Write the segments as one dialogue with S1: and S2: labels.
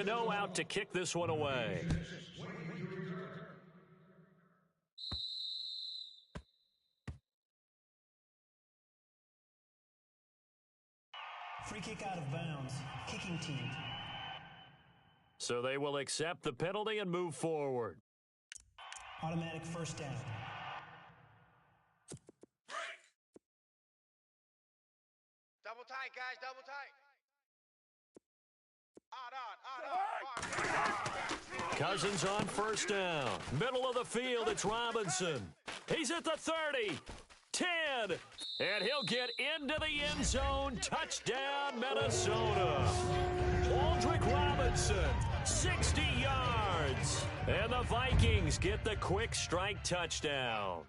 S1: Gano out to kick this one away.
S2: Free kick out of bounds. Kicking team.
S1: So they will accept the penalty and move forward.
S2: Automatic first down.
S3: Double tight, guys, double tight.
S1: Cousins on first down. Middle of the field, it's Robinson. He's at the 30, 10, and he'll get into the end zone. Touchdown, Minnesota. Aldrick Robinson, 60 yards. And the Vikings get the quick strike touchdown.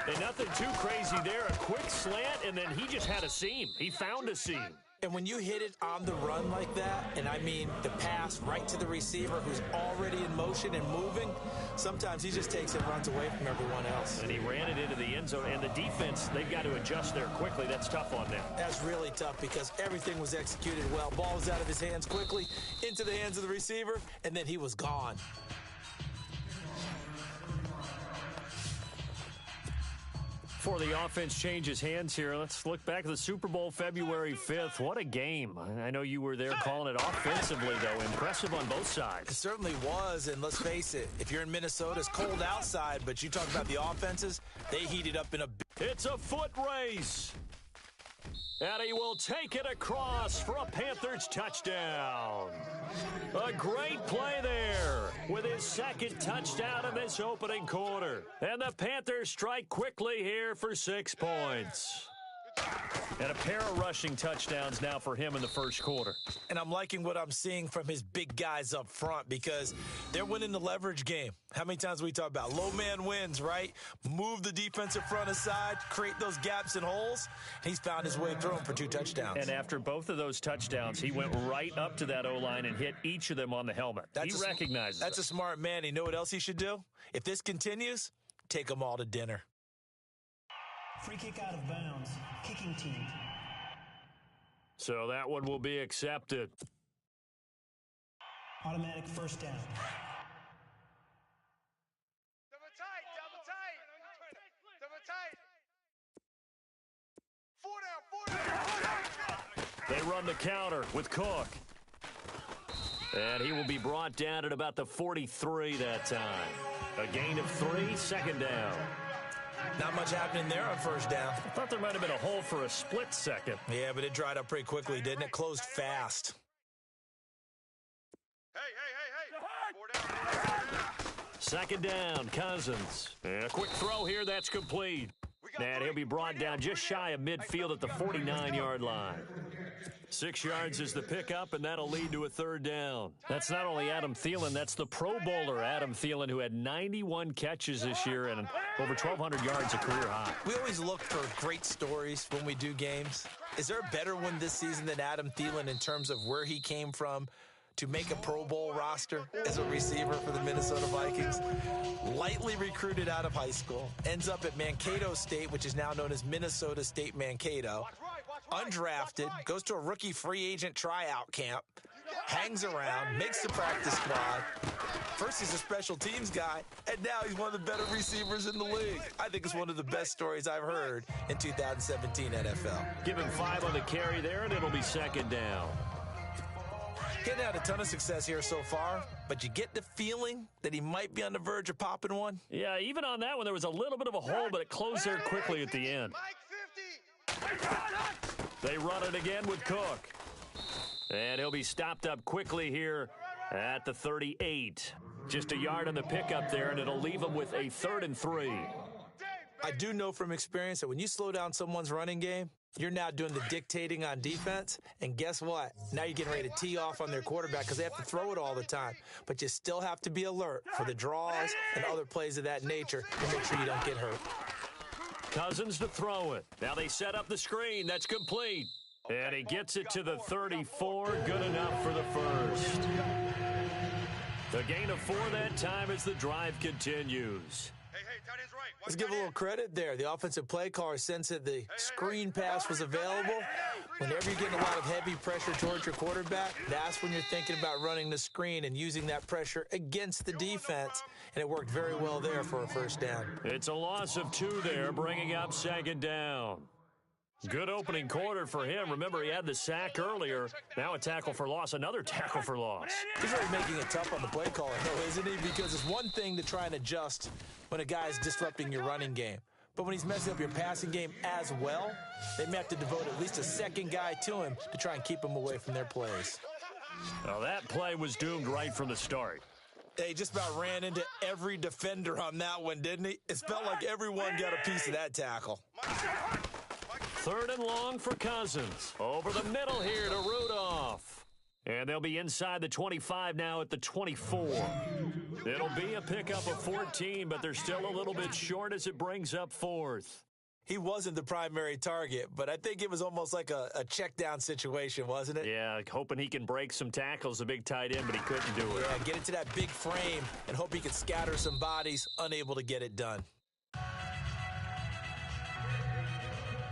S1: And nothing too crazy there. A quick slant, and then he just had a seam. He found a seam.
S4: And when you hit it on the run like that, and I mean the pass right to the receiver who's already in motion and moving, sometimes he just takes it and runs away from everyone else.
S1: And he ran it into the end zone. And the defense, they've got to adjust there quickly. That's tough on them.
S4: That's really tough because everything was executed well. Ball was out of his hands quickly, into the hands of the receiver, and then he was gone.
S1: Before the offense changes hands here, let's look back at the Super Bowl February 5th. What a game. I know you were there calling it offensively, though. Impressive on both sides.
S4: It certainly was, and let's face it, if you're in Minnesota, it's cold outside, but you talk about the offenses, they heated up in a...
S1: It's a foot race. And he will take it across for a Panthers touchdown. A great play there with his second touchdown in this opening quarter. And the Panthers strike quickly here for 6 points. And a pair of rushing touchdowns now for him in the first quarter.
S4: And I'm liking what I'm seeing from his big guys up front because they're winning the leverage game. How many times we talk about low man wins, right? Move the defensive front aside, create those gaps and holes. He's found his way through them for 2 touchdowns.
S1: And after both of those touchdowns, he went right up to that O-line and hit each of them on the helmet. He recognizes
S4: That's a smart man. You know what else he should do? If this continues, take them all to dinner.
S2: Free kick out of bounds. Kicking team.
S1: So that one will be accepted.
S2: Automatic first down.
S3: Double tight, double tight. Double tight. 4 down, 4 down.
S1: They run the counter with Cook. And he will be brought down at about the 43 that time. A gain of 3, second down.
S4: Not much happening there on first down.
S1: I thought there might have been a hole for a split second.
S4: Yeah, but it dried up pretty quickly, didn't it? Closed fast.
S3: Hey. 4 down.
S1: Second down, Cousins. And a quick throw here, that's complete. And he'll be brought down just shy of midfield at the 49-yard line. 6 yards is the pickup, and that'll lead to a third down. That's not only Adam Thielen, that's the Pro Bowler Adam Thielen, who had 91 catches this year and over 1,200 yards, a career high.
S4: We always look for great stories when we do games. Is there a better one this season than Adam Thielen in terms of where he came from to make a Pro Bowl roster as a receiver for the Minnesota Vikings? Lightly recruited out of high school, ends up at Mankato State, which is now known as Minnesota State Mankato. Undrafted, goes to a rookie free agent tryout camp, hangs around, makes the practice squad. First he's a special teams guy, and now he's one of the better receivers in the league. I think it's one of the best stories I've heard in 2017 NFL.
S1: Give him 5 on the carry there, and it'll be second down.
S4: Getting out a ton of success here so far, but you get the feeling that he might be on the verge of popping one.
S1: Yeah, even on that one, there was a little bit of a hole, but it closed there quickly at the end. They run it again with Cook. And he'll be stopped up quickly here at the 38. Just a yard on the pickup there, and it'll leave him with a 3rd and 3.
S4: I do know from experience that when you slow down someone's running game, you're now doing the dictating on defense, and guess what? Now you're getting ready to tee off on their quarterback because they have to throw it all the time. But you still have to be alert for the draws and other plays of that nature to make sure you don't get hurt.
S1: Cousins to throw it. Now they set up the screen. That's complete. And he gets it to the 34. Good enough for the first. The gain of 4 that time as the drive continues.
S3: tight end's right.
S4: Let's give a little credit there. The offensive play caller sensed that the screen pass was available. Whenever you're getting a lot of heavy pressure towards your quarterback, that's when you're thinking about running the screen and using that pressure against the defense. And it worked very well there for a first down.
S1: It's a loss of 2 there, bringing up 2nd down. Good opening quarter for him. Remember, he had the sack earlier. Now a tackle for loss, another tackle for loss.
S4: He's really making it tough on the play caller, though, isn't he? Because it's one thing to try and adjust when a guy's disrupting your running game. But when he's messing up your passing game as well, they may have to devote at least a second guy to him to try and keep him away from their plays.
S1: Well, that play was doomed right from the start.
S4: He just about ran into every defender on that one, didn't he? It felt like everyone got a piece of that tackle.
S1: 3rd and long for Cousins. Over the middle here to Rudolph. And they'll be inside the 25 now at the 24. It'll be a pickup of 14, but they're still a little bit short as it brings up 4th.
S4: He wasn't the primary target, but I think it was almost like a check down situation, wasn't it?
S1: Yeah, hoping he can break some tackles, a big tight end, but he couldn't do it.
S4: Yeah, get into that big frame and hope he can scatter some bodies, unable to get it done.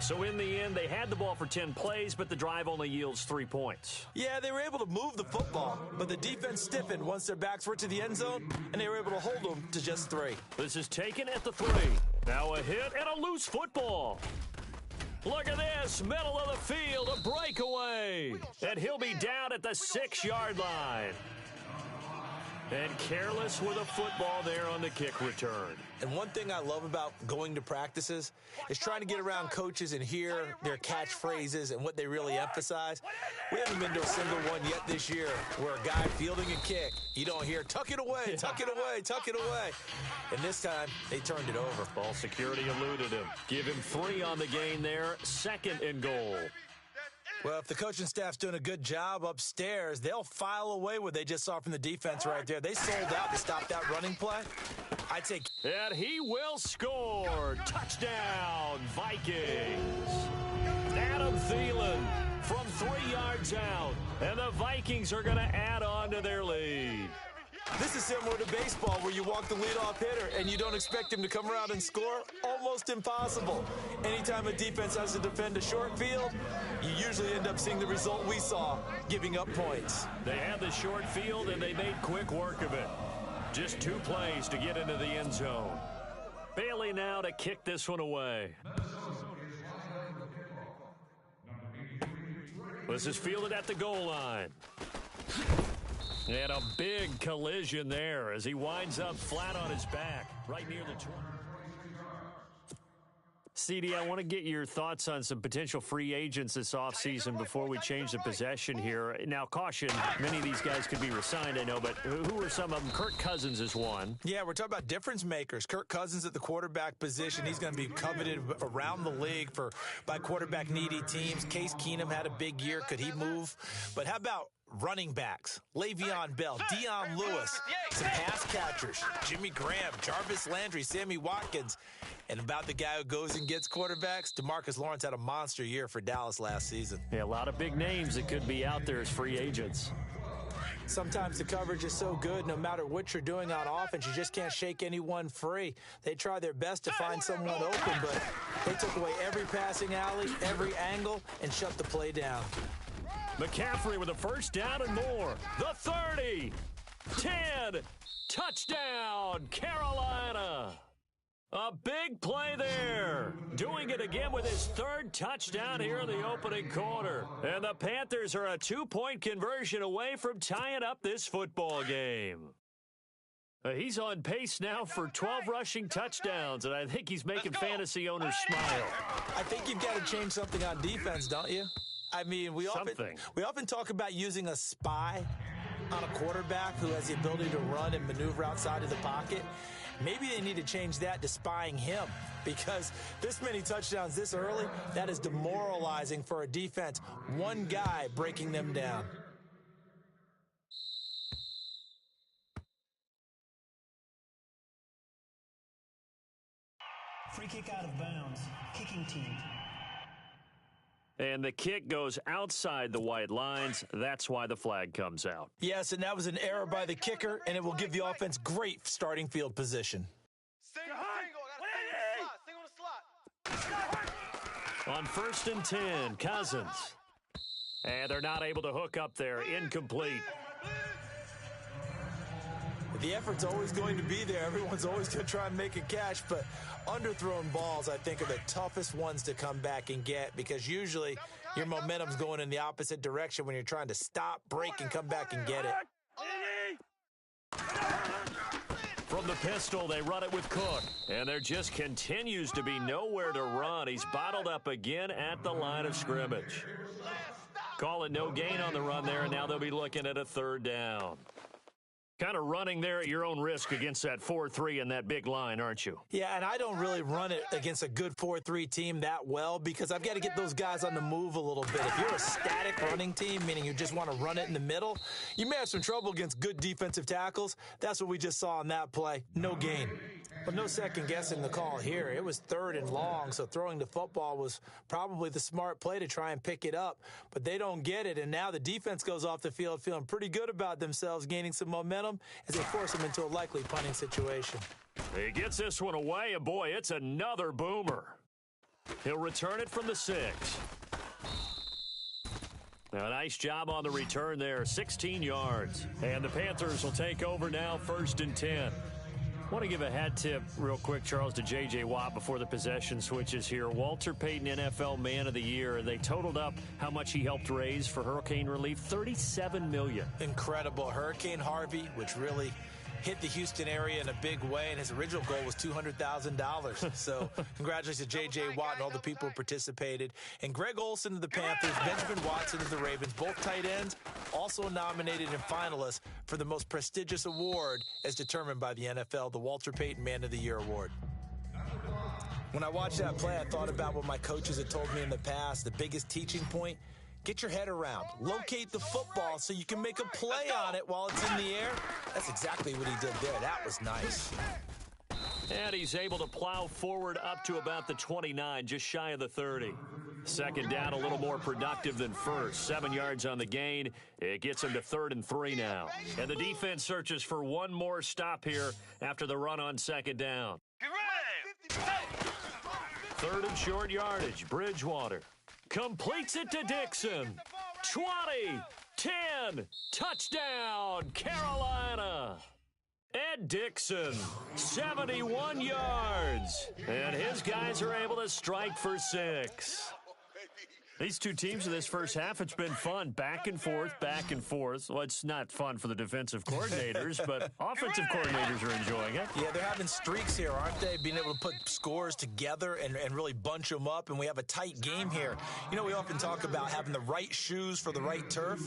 S1: So in the end, they had the ball for 10 plays, but the drive only yields 3 points.
S4: Yeah, they were able to move the football, but the defense stiffened once their backs were to the end zone, and they were able to hold them to just 3.
S1: This is taken at the 3. Now a hit and a loose football. Look at this, middle of the field, a breakaway. And he'll be down at the 6-yard line. And careless with a football there on the kick return.
S4: And one thing I love about going to practices is trying to get around coaches and hear their catchphrases and what they really emphasize. We haven't been to a single one yet this year where a guy fielding a kick, you don't hear, tuck it away, tuck it away, tuck it away. And this time, they turned it over.
S1: Ball security eluded him. Give him 3 on the gain there, 2nd and goal.
S4: Well, if the coaching staff's doing a good job upstairs, they'll file away what they just saw from the defense right there. They sold out to stop that running play. I'd say...
S1: And he will score. Touchdown, Vikings. Adam Thielen from 3 yards out. And the Vikings are going to add on to their lead.
S4: This is similar to baseball where you walk the leadoff hitter and you don't expect him to come around and score. Almost impossible. Anytime a defense has to defend a short field, you usually end up seeing the result we saw, giving up points.
S1: They had the short field and they made quick work of it. Just 2 plays to get into the end zone. Bailey now to kick this one away. This is fielded at the goal line. And a big collision there as he winds up flat on his back, right near the 20. CD, I want to get your thoughts on some potential free agents this offseason before we change the possession here. Now, caution, many of these guys could be resigned, I know, but who are some of them? Kirk Cousins is one.
S4: Yeah, we're talking about difference makers. Kirk Cousins at the quarterback position. He's going to be coveted around the league by quarterback-needy teams. Case Keenum had a big year. Could he move? But how about running backs? Le'Veon Bell, Dion Lewis, some pass catchers, Jimmy Graham, Jarvis Landry, Sammy Watkins. And about the guy who goes and gets quarterbacks, DeMarcus Lawrence had a monster year for Dallas last season.
S1: Yeah, a lot of big names that could be out there as free agents.
S4: Sometimes the coverage is so good, no matter what you're doing on offense, you just can't shake anyone free. They try their best to find someone open, but they took away every passing alley, every angle, and shut the play down.
S1: McCaffrey with a first down and more. The 30, 10, touchdown, Carolina. A big play there. Doing it again with his 3rd touchdown here in the opening quarter. And the Panthers are a 2-point conversion away from tying up this football game. He's on pace now for 12 rushing touchdowns, and I think he's making fantasy owners smile.
S4: I think you've got to change something on defense, don't you? I mean, we often talk about using a spy on a quarterback who has the ability to run and maneuver outside of the pocket. Maybe they need to change that to spying him, because this many touchdowns this early, that is demoralizing for a defense. One guy breaking them down.
S2: Free kick out of bounds. Kicking team.
S1: And the kick goes outside the white lines. That's why the flag comes out.
S4: Yes, and that was an error by the kicker, and it will give the offense great starting field position.
S1: On 1st and 10, Cousins. And they're not able to hook up there. Incomplete.
S4: The effort's always going to be there. Everyone's always going to try and make a catch, but underthrown balls, I think, are the toughest ones to come back and get because usually your momentum's going in the opposite direction when you're trying to stop, break, and come back and get it.
S1: From the pistol, they run it with Cook, and there just continues to be nowhere to run. He's bottled up again at the line of scrimmage. Call it no gain on the run there, and now they'll be looking at a 3rd down. Kind of running there at your own risk against that 4-3 and that big line, aren't you?
S4: Yeah, and I don't really run it against a good 4-3 team that well because I've got to get those guys on the move a little bit. If you're a static running team, meaning you just want to run it in the middle, you may have some trouble against good defensive tackles. That's what we just saw on that play. No gain. But no second-guessing the call here. It was 3rd and long, so throwing the football was probably the smart play to try and pick it up. But they don't get it, and now the defense goes off the field feeling pretty good about themselves, gaining some momentum as they force them into a likely punting situation.
S1: He gets this one away, and boy, it's another boomer. He'll return it from the 6. Now, a nice job on the return there, 16 yards. And the Panthers will take over now, 1st and 10. I want to give a hat tip real quick, Charles, to J.J. Watt before the possession switches here. Walter Payton, NFL Man of the Year, and they totaled up how much he helped raise for hurricane relief, $37 million.
S4: Incredible. Hurricane Harvey, which really hit the Houston area in a big way, and his original goal was $200,000. So congratulations to J.J. Watt and all the people who participated. And Greg Olsen of the Panthers, Benjamin Watson of the Ravens, both tight ends, also nominated and finalists for the most prestigious award as determined by the NFL, the Walter Payton Man of the Year Award. When I watched that play, I thought about what my coaches had told me in the past. The biggest teaching point: get your head around. Locate the football so you can make a play on it while it's in the air. That's exactly what he did there. That was nice.
S1: And he's able to plow forward up to about the 29, just shy of the 30. 2nd down, a little more productive than 1st. 7 yards on the gain. It gets him to 3rd and 3 now. And the defense searches for one more stop here after the run on 2nd down. 3rd and short yardage. Bridgewater completes it to Dixon. 20, 10, touchdown, Carolina. Ed Dixon, 71 yards. And his guys are able to strike for 6. These two teams in this first half, it's been fun. Back and forth, back and forth. Well, it's not fun for the defensive coordinators, but offensive coordinators are enjoying it.
S4: Yeah, they're having streaks here, aren't they? Being able to put scores together and really bunch them up, and we have a tight game here. You know, we often talk about having the right shoes for the right turf.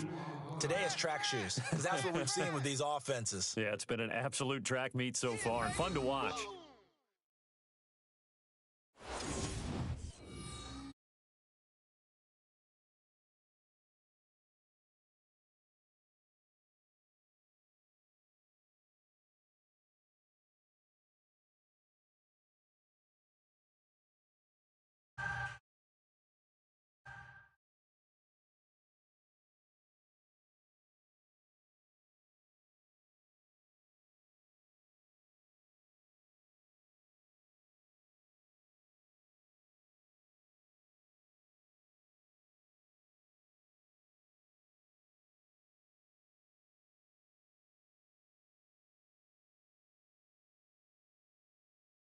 S4: Today it's track shoes, because that's what we've seen with these offenses.
S1: Yeah, it's been an absolute track meet so far, and fun to watch.